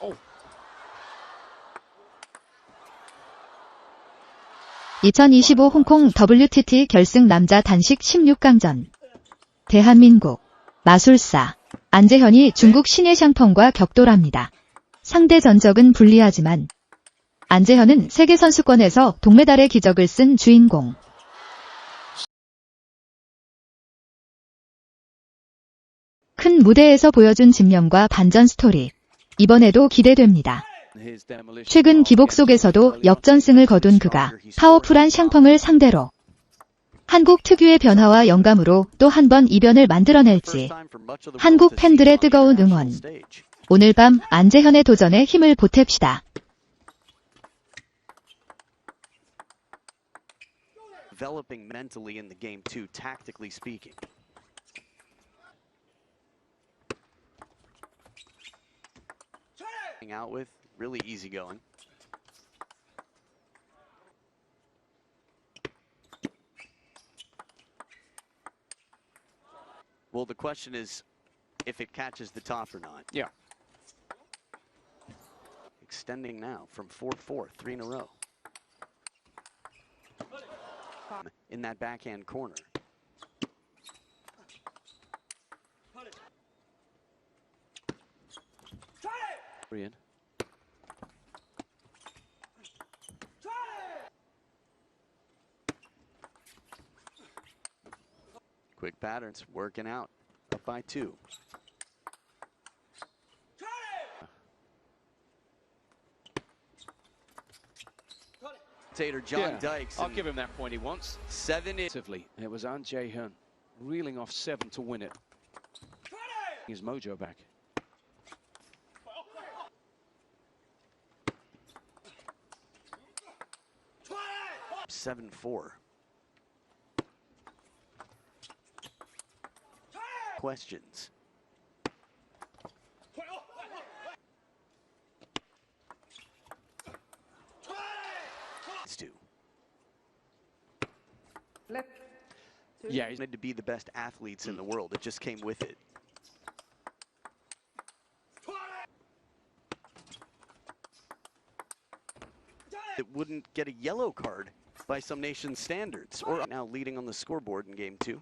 오. 2025 홍콩 WTT 결승 남자 단식 16강전. 대한민국 마술사 안재현이 중국 신예샹펑과 격돌합니다. 상대 전적은 불리하지만 안재현은 세계선수권에서 동메달의 기적을 쓴 주인공. 큰 무대에서 보여준 집념과 반전 스토리. 이번에도 기대됩니다. 최근 기복 속에서도 역전승을 거둔 그가 파워풀한 샹펑을 상대로 한국 특유의 변화와 영감으로 또 한 번 이변을 만들어낼지 한국 팬들의 뜨거운 응원. 오늘 밤 안재현의 도전에 힘을 보탭시다. Developing mentally in the game too, tactically speaking. Out with really easygoing. Well, the question is if it catches the top or not. Yeah. Extending now from 4-4, 3 in a row. In that backhand corner. Korean. Quick patterns working out. Up by 2. John Dykes. I'll give him that point he wants. 7 in. It was An Jae-hyun reeling off 7 to win it. His mojo back. 7-4. Questions. Yeah, he's Wanted to be the best athletes in the world. It just came with it. It wouldn't get a yellow card by some nation's standards, or now leading on the scoreboard in game 2.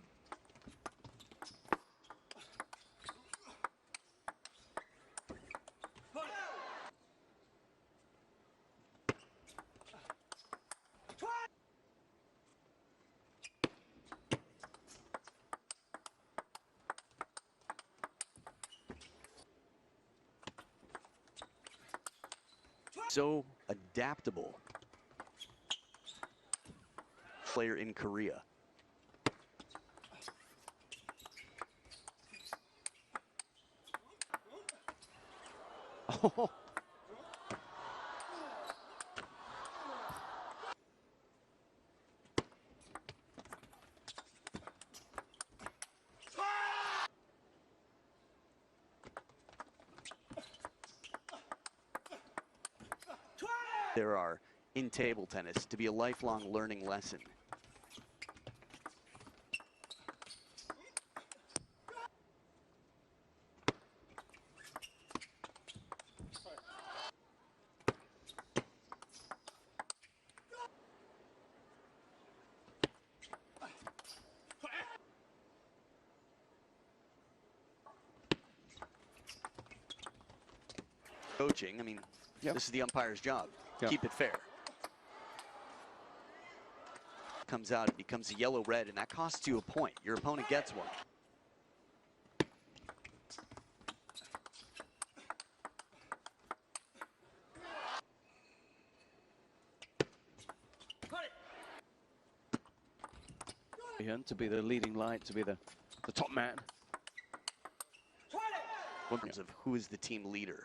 So adaptable player in Korea. Oh. There are, in table tennis, to be a lifelong learning lesson. Coaching, I mean, this is the umpire's job. Keep it fair. Comes out, it becomes a yellow-red, and that costs you a point. Your opponent gets one. to be the leading light, to be the top man. In terms of who is the team leader.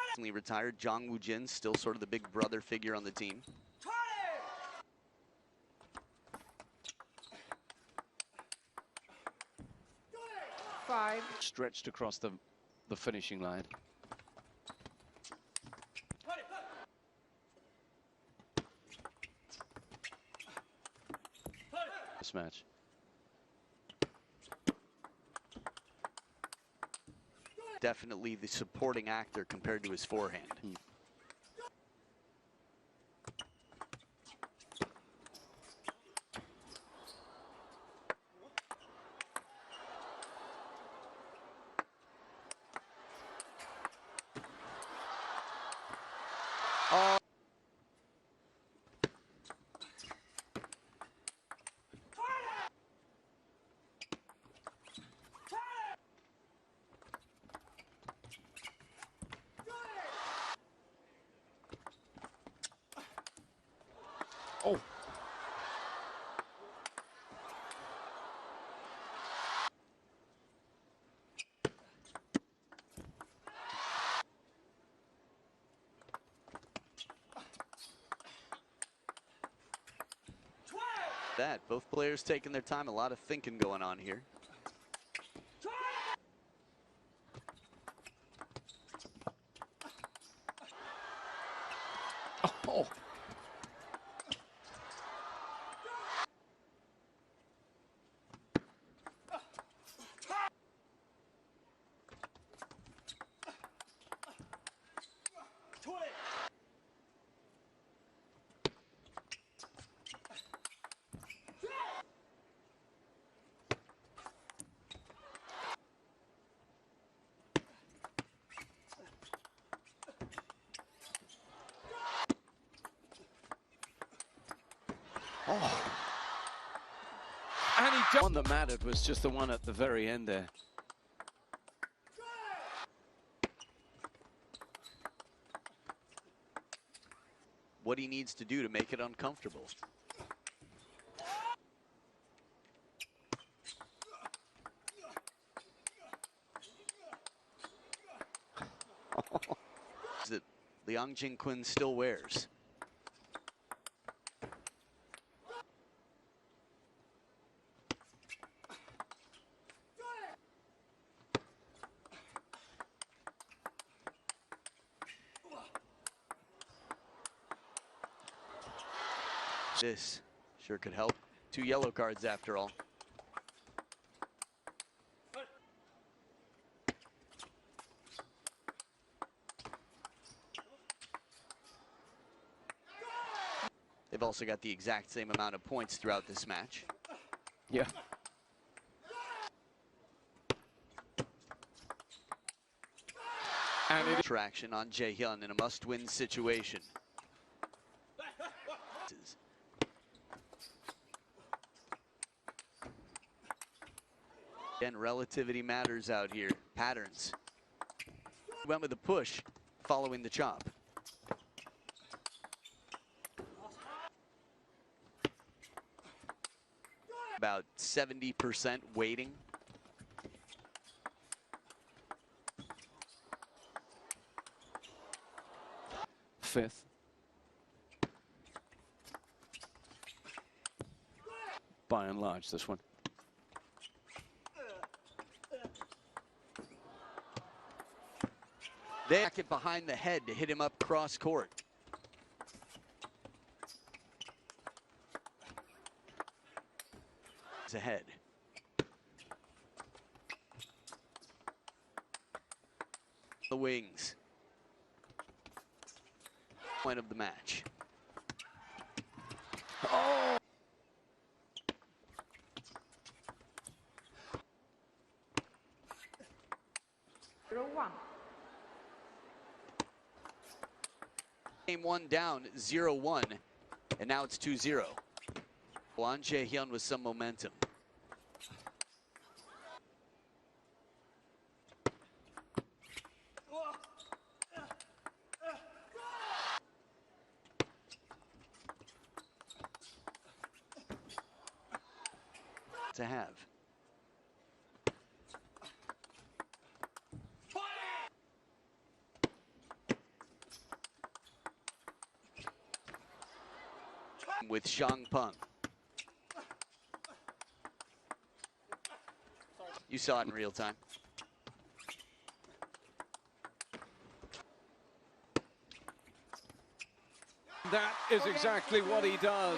Recently retired, Jang Woo-jin, still sort of the big brother figure on the team. Stretched across the finishing line. This match. Definitely the supporting actor compared to his forehand. Oh. That both players taking their time, a lot of thinking going on here. Oh. Oh. And he one that mattered was just the one at the very end there. What he needs to do to make it uncomfortable. That Liang Jingquan still wears. This sure could help. 2 yellow cards after all. They've also got the exact same amount of points throughout this match. Yeah. And it Traction on Jae-hyun in a must-win situation. Again, relativity matters out here. Patterns. Went with the push, following the chop. About 70% waiting. fifth. By and large, this one. They back it behind the head to hit him up cross court. It's ahead. The wings. Point of the match. Oh! Game 1 down 0-1, and now it's 2-0. Won Jae-hyun with some momentum. To have. With Shang Peng. You saw it in real time. That is exactly what he does.